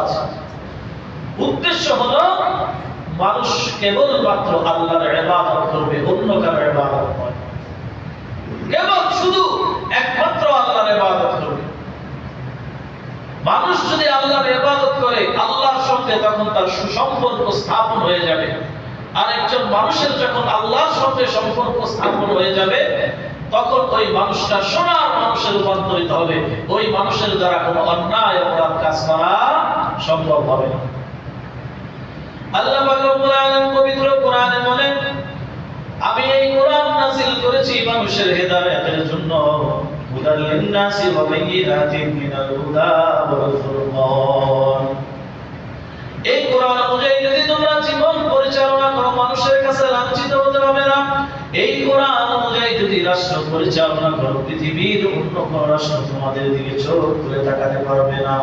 আছে। উদ্দেশ্য হলো মানুষ কেবলমাত্র আল্লাহর ইবাদত করবে, অন্য কারো ইবাদত নয়। কেবল শুধু একমাত্র আল্লাহর ইবাদত করবে। মানুষ যদি আল্লাহর ইবাদত করে আল্লাহর সঙ্গে, তখন তার সুসম্পর্ক স্থাপন হয়ে যাবে। আর একজন মানুষের যখন আল্লাহর সঙ্গে সম্পর্ক স্থাপন হয়ে যাবে, তখন ওই মানুষটা সোনার মানুষে রূপান্তরিত হবে। ওই মানুষের দ্বারা কোনো অন্যায় অপরাধ কাজ করা সম্ভব হবে না। আল্লাহ পাক রব্বুল আলামিন পবিত্র কোরআনে বলেন, আমি এই কোরআন নাযিল করেছি মানুষের হেদায়েতের জন্য, হুদাল লিন-নাসি ওয়া বায়িনাতিন মিনাল হুদা ওয়াল ফুরকান। এই কোরআন অনুযায়ী যদি তোমরা জীবন পরিচালনা করো, মানুষের কাছে লাঞ্ছিত হতে হবে না। এই কোরআন অনুযায়ী যদি রাষ্ট্র পরিচালনা করো, পৃথিবীর অন্য কোনো রাষ্ট্র তোমাদের দিকে চোখ তুলে তাকাতে পারবে না।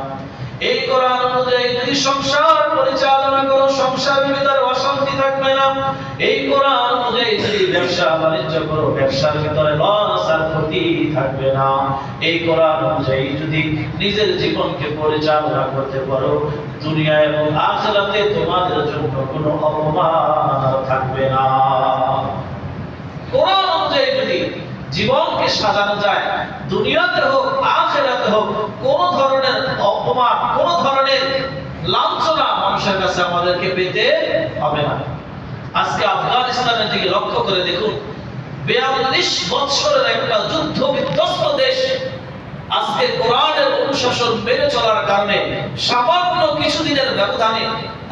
এই কোরআন অনুযায়ী যদি সংসার পরিচালনা করো, সংসারের ভিতরে অশান্তি থাকবে না। এই কোরআন অনুযায়ী যদি ব্যবসা বাণিজ্য করো, ব্যবসার ভিতরে লস আর ক্ষতি থাকবে না। এই কোরআন অনুযায়ী যদি নিজের জীবনকে পরিচালনা করতে পারো, দুনিয়া এবং আখিরাতে তোমাদের জন্য কোনো অপমান থাকবে না। কোরআন অনুযায়ী যদি জীবনকে সাজানো যায়, দুনিয়াতে হোক আখিরাতে হোক, কোন ধরনের অপমান, কোন ধরনের লাঞ্ছনা মানুষের কাছে আমাদেরকে পেতে হবে না। আজকে আফগানিস্তানের দিকে লক্ষ্য করে দেখুন, 42 বছরের একটা যুদ্ধ বিধ্বস্ত দেশ আজকে কোরআনের অনুশাসন মেনে চলার কারণে সামান্য কিছুদিনের ব্যবধানে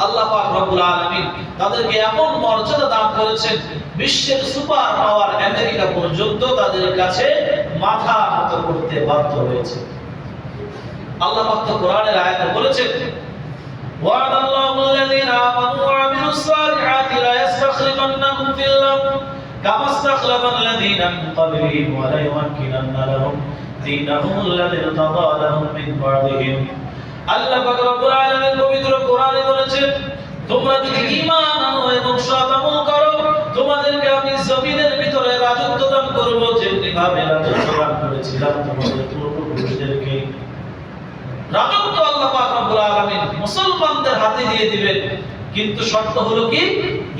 আল্লাহ পাক রব্বুল আলামিন তাদেরকে এমন মর্যাদা দান করেছেন, বিশ্বের সুপার পাওয়ার আমেরিকা পর্যন্ত তাদের কাছে মাথা নত করতে বাধ্য হয়েছে। আল্লাহ পাক তো কোরআনের আয়াতে বলেছেন, ওয়া'দাল্লাহু আল্লাযীনা আমানু ওয়া আমিলুস সালিহাতি লা ইস্তাখলিফান্নাহুম ফিল আরদ কামা ইস্তাখলাফাল্লাযীনা মিন ক্বাবলিহিম ওয়া লা ইউমাক্কিনান্না লাহুম দীনাহুম আল্লাযী ইরতাদা লাহুম মিন বা'দিহিম। আল্লাহ পাক রব্বুল আলামিন পবিত্র কোরআনে বলেছেন, তোমরা যদি ঈমান আনো এবং সৎ আমল করো, তোমাদেরকে আমি জমিনের ভিতরে রাজত্ব দান করব, যেমনি ভাবে রাজত্ব দান করেছিলাম তোমাদের পূর্বপুরুষদেরকে। রাজত্ব আল্লাহ পাক রব্বুল আলামিন মুসলমানদের হাতে দিয়ে দিবেন, কিন্তু শর্ত হলো কি?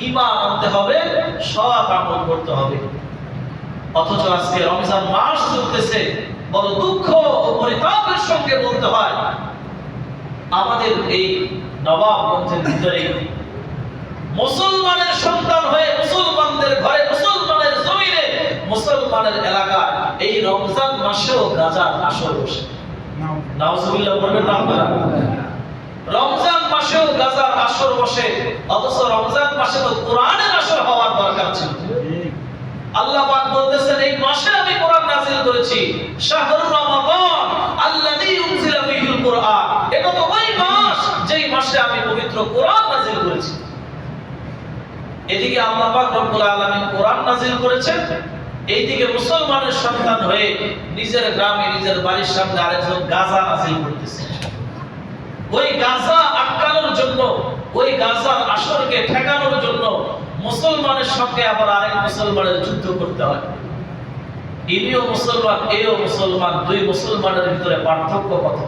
ঈমান আনতে হবে, সৎ আমল করতে হবে। অথচ আজকে রমজান মাস চলতেছে, বড় দুঃখ ও পরিতাপের সঙ্গে বলতে হয়, আমাদের এই নবাবগঞ্জের ভিতরে মুসলমানের সন্তান হয়ে মুসলমানদের ঘরে, মুসলমানের জমিনে, মুসলমানের এলাকায় এই রমজান মাসেও গাজার আসর বসে। নাউজুবিল্লাহ বলবেন না আপনারা? রমজান মাসেও গাজার আসর বসে, অথচ রমজান মাসে তো কোরআনের আসর হওয়ার দরকার ছিল। আল্লাহ পাক বলতেছেন, এই মাসে আমি কোরআন নাযিল করেছি, শাহরুর রমাদান আল্লাযী উনজিলা ফীহিল কুরআন। এটা তো ওই মাস যেই মাসে আমি পবিত্র কোরআন নাযিল করেছি। এদিকে আল্লাহ পাক রব্বুল আলামিন কোরআন নাযিল করেছেন, এইদিকে মুসলমানের সন্তান হয়ে নিজের গ্রামে, নিজের বাড়ির সামনে আরেকজন গাজা নাযিল করতেছে। ওই গাজা আটকানোর জন্য, ওই গাজার আসরকে ঠেকানোর জন্য মুসলমানের সঙ্গে আবার আরেক মুসলমানের যুদ্ধ করতে হয়। ইনিও মুসলমান, এও মুসলমান, দুই মুসলমানের ভিতরে পার্থক্য কত?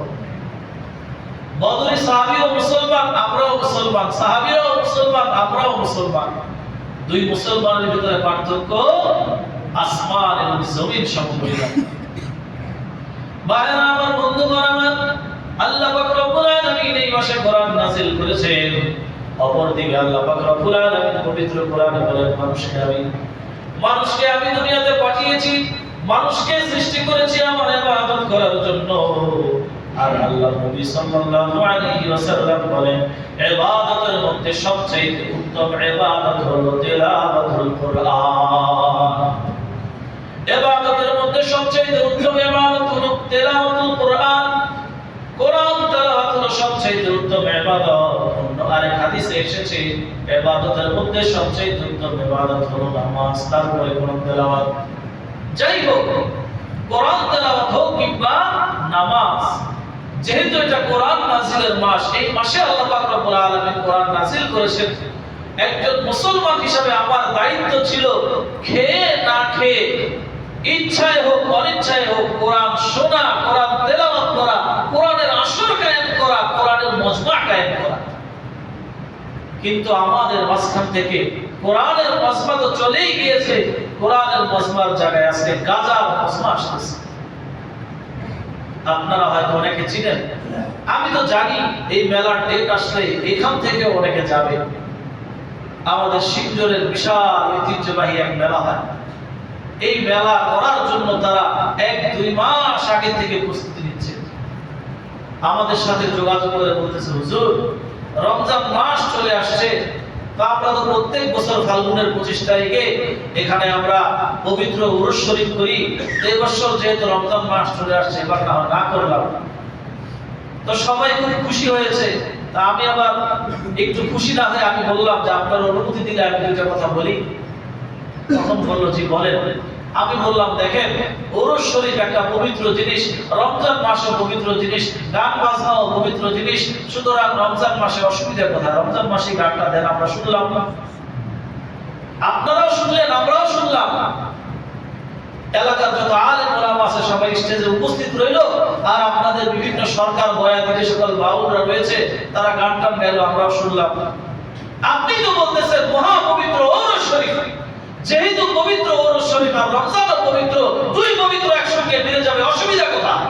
বদরি সাহাবীও মুসলমান, আমরাও মুসলমান, সাহাবীরাও মুসলমান, আমরাও মুসলমান। দুই মুসলমানের ভিতরে পার্থক্য আসমান এবং জমিন সমপরিমাণ। ভাইরা আমার, বন্ধুগণ আমার, আল্লাহ পাক রব্বুল আলামিন এই মাসে কোরআন নাযিল করেছেন। অপরদিকে আল্লাহ পাক রব্বুল আলামিন পবিত্র কোরআনে বলেন, মানুষকে আমি দুনিয়াতে পাঠিয়েছি, মানুষকে সৃষ্টি করেছি আমার ইবাদত করার জন্য। আর আল্লাহ নবী সাল্লাল্লাহু আলাইহি ওয়াসাল্লাম বলেন, ইবাদতের মধ্যে সবচেয়ে উত্তম ইবাদত হলো তিলাওয়াতুল কুরআন। ইবাদতের মধ্যে সবচেয়ে উত্তম ইবাদত হলো তিলাওয়াতুল কুরআন। কোরআন তেলাওয়াত হলো সবচেয়ে উত্তম ইবাদত। অন্য আরেক হাদিসে এসেছে, ইবাদতের মধ্যে সবচেয়ে উত্তম ইবাদত হলো নামাজ, তারপরে কোরআন তেলাওয়াত। যাই হোক, কোরআন তেলাওয়াত হোক কিংবা নামাজ, যেহেতু এটা কোরআন নাযিলের মাস, এই মাসে আল্লাহ পাক রব্বুল আলামিন কোরআন নাযিল করেছেন। একজন মুসলমান হিসেবে আমার দায়িত্ব ছিল, খেয়ে না খেয়ে, ইচ্ছায় হোক অনিচ্ছায় হোক, কোরআন শোনা, কোরআন তেলাওয়াত করা, কোরআনের আসর কায়েম করা, কোরআনের মজমা কায়েম করা। কিন্তু আমাদের মাঝখান থেকে কোরআনের মজমা তো চলেই গিয়েছে, কোরআনের মজমার জায়গায় আজকে গাজার মজমা আসতেছে। আপনারা হয়তো অনেকে চিনেন, আমি তো জানি এই মেলার ডেট আসলে এখান থেকে অনেকে যাবে। আমাদের শিবজোরের বিশাল ঐতিহ্যবাহী এক মেলা হয়। এই মেলা করার জন্য তারা 1-2 মাস আগে থেকে প্রস্তুতি নিচ্ছে। আমাদের সাথে যোগাযোগ করে বলতেছে, হুজুর রমজান মাস চলে আসছে, তো আমরা তো প্রত্যেক বছর ফাল্গুনের 25 তারিখে এখানে আমরা পবিত্র উরুস শরীফ করি। এই বছর যেহেতু রমজান মাস চলে আসছে, এবার না করলাম। তো সবাই খুব খুশি হয়েছে। তা আমি আবার একটু খুশি না হয়ে আমি বললাম যে আপনার অনুমতি দিলে আমি দুইটা কথা বলি। তখন বললো, জি বলেন। আমি বললাম, দেখেন উরুস শরীফ একটা পবিত্র জিনিস, রমজান মাসও পবিত্র জিনিস, গান বাজনাও পবিত্র জিনিস, সুতরাং রমজান মাসে অসুবিধা কোথায়? রমজান মাসে গানটা দেন, আমরা শুনলাম, আপনারাও শুনলেন, আমরাও শুনলাম। এলাকার যত আলেম ওলামা আছে সবাই স্টেজে উপস্থিত রইল, আর আপনাদের বিভিন্ন সরকার বয়াতি যে সকল বাউলরা রয়েছে তারা গান টান গাইলো, আমরাও শুনলাম। আপনি তো বলতেছেন মহা পবিত্র উরুস শরীফ, যেহেতু পবিত্র উরুস শরীফ আর রমজানও পবিত্র, দুই পবিত্র একসঙ্গে মিলে যাবে, অসুবিধা কোথায়?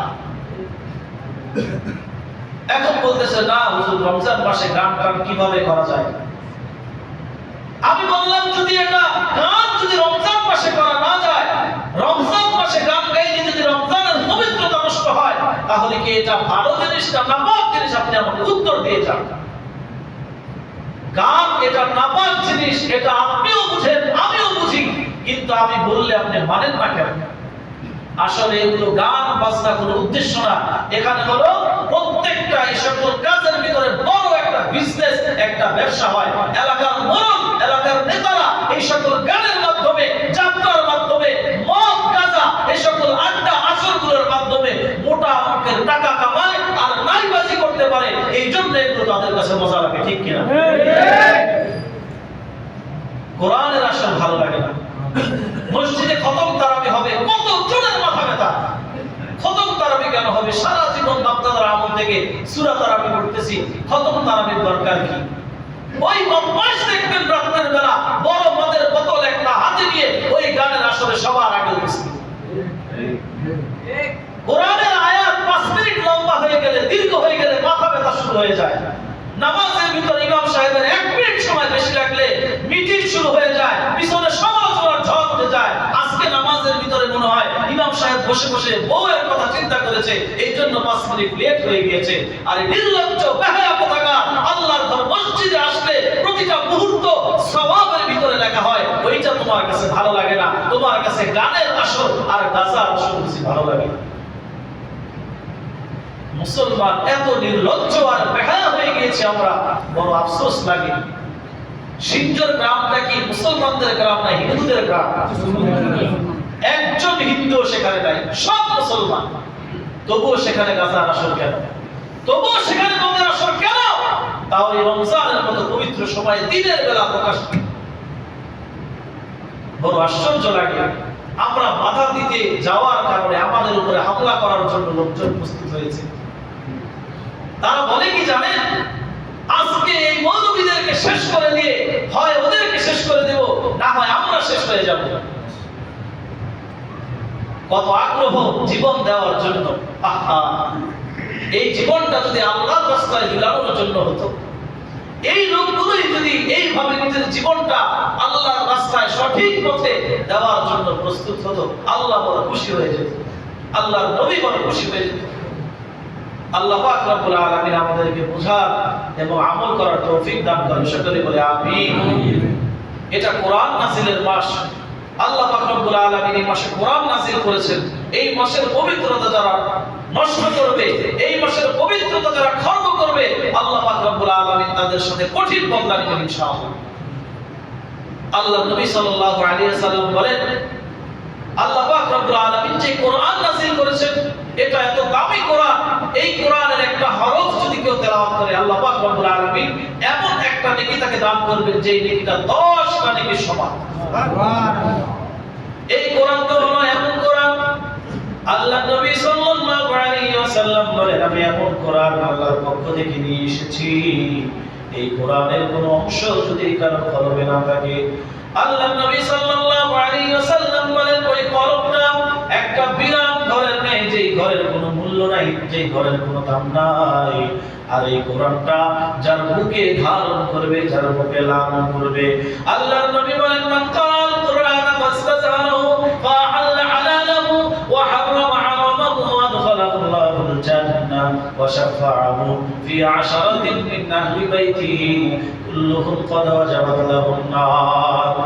এখন বলতেছে, না হুজুর রমজান মাসে গান টান কিভাবে করা যায়? আমি বললাম, যদি এটা গান যদি রমজান মাসে করা না যায়, রমজান মাসে গান গাইলে যদি রমজানের পবিত্রতা নষ্ট হয়, তাহলে কি এটা ভালো জিনিস না নাপাক জিনিস? আপনি আমাকে উত্তর দিয়ে যান। গান এটা নাপাক জিনিস, এটা আপনিও বুঝেন, আমিও বুঝি, কিন্তু আমি বললে আপনি মানেন না কেন? আসলে এগুলো গান বাজনা কোনো উদ্দেশ্য না। এখানে হলো প্রত্যেকটা এই সকল কাজের ভিতরে বড় একটা বিজনেস, একটা ব্যবসা হয়। এলাকার মোড়ল, এলাকার নেতারা এই সকল গানের মাধ্যমে, যাত্রার মাধ্যমে, মদ গাঁজা এই সকল আড্ডা আসরগুলোর মাধ্যমে মোটা অঙ্কের টাকা কামায় আর নাইবাজি করতে পারে। এই জন্য এগুলো তাদের কাছে মজা লাগে, ঠিক কিনা? কোরআনের আসর ভালো লাগে না। মসজিদে খতম তারাবি হবে, কত জনের মাথা ব্যথা। খতম তারাবি কেন হবে? সারা জীবন বাপদাদার আমল থেকে সূরা তারাবি পড়তেছি, খতম তারাবির দরকার কি? ওই বদমাশ দেখবেন রাতের বেলা বড় মদের বোতল একটা হাতে নিয়ে ওই গানের আসরে সবার আগে উপস্থিত। কোরআনের আয়াত 5 মিনিট লম্বা হয়ে গেলে, দীর্ঘ হয়ে গেলে মাথা ব্যথা শুরু হয়ে যায়। নামাজের ভিতর ইমাম সাহেবের 1 মিনিট সময় বেশি লাগলে মিটিং শুরু হয়ে যায়, পিছনে সমালোচনার ঝড় উঠে যায়। আজকে নামাজের ভিতরে মনে হয় ইমাম সাহেব বসে বসে বউয়ের কথা চিন্তা করেছে, এই জন্য 5 মিনিট লেট হয়ে গিয়েছে। আর নির্লজ্জ বেহায়া পতাকা আল্লাহর ঘর মসজিদে আসলে প্রতিটা মুহূর্ত সওয়াবের ভিতরে লেখা হয়, ওইটা তোমার কাছে ভালো লাগে না। তোমার কাছে গানের আসর আর গাজার আসর বেশি ভালো লাগে। মুসলমান এত নির্লজ্জ আর বেহায়া হয়ে গিয়েছে, আমরা বড় আফসোস লাগে। সিঞ্জর গ্রামটা কি মুসলমানদের গ্রাম না হিন্দুদের গ্রাম? একজন হিন্দু সেখানে নাই, সব মুসলমান। তবুও সেখানে গাজার আসর কেন? তবুও সেখানে মদের আসর কেন? তাও এই রমজানের মতো পবিত্র সময়ে দিনের বেলা প্রকাশ। বড় আশ্চর্য লাগে। আমরা বাধা দিতে যাওয়ার কারণে আমাদের উপরে হামলা করার জন্য লোকজন প্রস্তুত হয়েছে। তারা বলে কি জানেন, আজকে এই মৌলবীদেরকে শেষ করে দিয়ে হয় ওদেরকে শেষ করে দেব, না হয় আমরা শেষ হয়ে যাব। কত আগ্রহ জীবন দেওয়ার জন্য। আহা, এই জীবনটা যদি আল্লাহর রাস্তায় বিলানোর জন্য হতো, এই লোকগুলোই যদি এইভাবে নিজের জীবনটা আল্লাহর রাস্তায় সঠিক পথে দেওয়ার জন্য প্রস্তুত হতো, আল্লাহ বড় খুশি হয়ে যেত, আল্লাহর নবী বড় খুশি হয়ে যেত। আল্লাহ পাক রব্বুল আলামিন আমাদেরকে বুঝার এবং আমল করার তৌফিক দান করেন, সকলে বলে আমিন। এটা কোরআন নাযিলের মাস। আল্লাহ পাক রব্বুল আলামিন এই মাসে কোরআন নাযিল করেছেন। এই মাসের পবিত্রতা যারা নষ্ট করবে, এই মাসের পবিত্রতা যারা খর্ব করবে, আল্লাহ পাক রব্বুল আলামিন তাদের সাথে কঠিন বদলা নেবেন ইনশাআল্লাহ। আল্লাহ নবী সাল্লাল্লাহু আলাইহি ওয়াসাল্লাম বলেন, আল্লাহ পাক রব্বুল আলামিন যে কোরআন নাযিল করেছেন, এটা এত দামি কোরআন, এই কোরআনের একটা হরফ যদি কেউ তেলাওয়াত করে, আল্লাহ পাক রব্বুল আলামিন এমন একটা নেকি তাকে দান করবেন যে নেকিটা 10টা নেকির সমান। এই কোরআন তো হলো এমন কোরআন আল্লাহ নবী সাল্লাল্লাহু আলাইহি ওয়াসাল্লাম বলেন, আমি এমন কোরআন আল্লাহর পক্ষ থেকে নিয়ে এসেছি, এই কোরআনের কোনো অংশ যদি কারো কলমে না থাকে, আল্লাহ নবী সাল্লাল্লাহু আলাইহি ওয়াসাল্লাম বলেন, ওই কলমটা একটা বিরাট ঘরের নেই, যেই ঘরের কোনো মূল্য নাই, যেই ঘরের কোনো দাম নাই। আর এই কোরআনটা যার বুকে ধারণ করবে, যার বুকে লালন করবে, আল্লাহর নবী বলেন, মান কাল কুরআনা ফাসতাজারাহু ফাআল্লা হালালাহু ওয়া হারামা হারামাহু ওয়া আদখালাহু আল্লাহুল জান্নাহ ওয়া শাফাআহু ফি আশরাতিন মিন আহলি বাইতিহি কুল্লুহুম ক্বাদ ওয়াজাবাত লাহুন নার।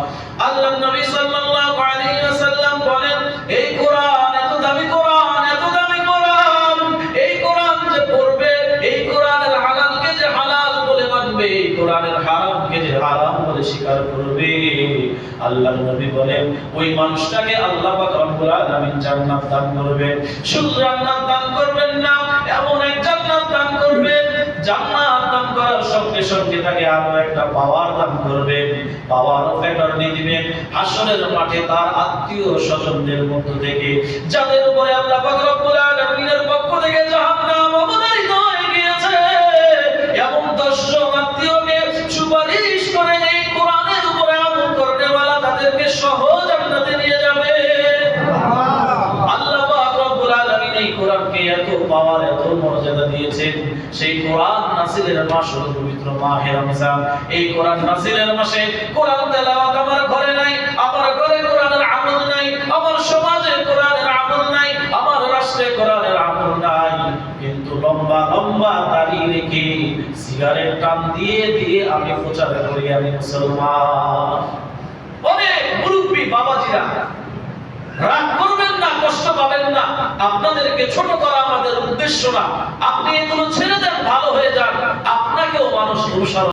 আল্লাহর নবী সাল্লাল্লাহু আলাইহি ওয়াসাল্লাম বলেন, এই কোরআন এত দামি কোরআন, এত দামি কোরআন, এই কোরআন যে পড়বে, এই কোরআনের হালালকে যে হালাল বলে মানবে, এই কোরআনের হারামকে যে হারাম বলে স্বীকার করবে, আল্লাহর নবী বলেন, ওই মানুষটাকে আল্লাহ পাক রব্বুল আলামিন জান্নাত দান করবেন। শুধু জান্নাত দান করবেন না, এমন এক জান্নাত দান করবেন, জান্নাত দান করার সঙ্গে সঙ্গে তাকে আরো একটা পাওয়ার দান করবেন, পাওয়ার অ্যাটর্নি দিবেন। হাসরের মাঠে তার আত্মীয় স্বজনদের মধ্য থেকে যাদের উপরে আল্লাহ পাক রব্বুল আলামিনের পক্ষ থেকে জাহান্নাম অবধারিত হয়ে গিয়েছে, এমন 10 জন আত্মীয়কে সুপারিশ করে এই কোরআনের উপরে আমল করনেওয়ালা তাদেরকে সহ জান্নাতে নিয়ে যাবে। আল্লাহ পাক রব্বুল আলামিন এই কোরআনকে এত পাওয়ার, এত মর্যাদা দিয়েছেন। সেই কোরআন নাযিলের মাস হলো পবিত্র মাহে রমজান। এই কোরআন নাযিলের মাসে কোরআন তেলাওয়াত আমার ঘরে নাই, আমার ঘরে কোরআনের আমল নাই, আমার সমাজে কোরআনের আমল নাই, আমার রাষ্ট্রে কোরআনের আমল নাই, কিন্তু লম্বা লম্বা দাড়ি রেখে সিগারেট টান দিয়ে দিয়ে আমি প্রচার করি আমি মুসলমান। অনেক মুরব্বী বাবাজিরা, রাগ করবেন না, কষ্ট পাবেন না, আপনাদেরকে ছোট করা আমাদের উদ্দেশ্য না। আপনি এগুলো ছেড়ে দেন, ভালো হয়ে যান, আপনাকেও মানুষ অনুসরণ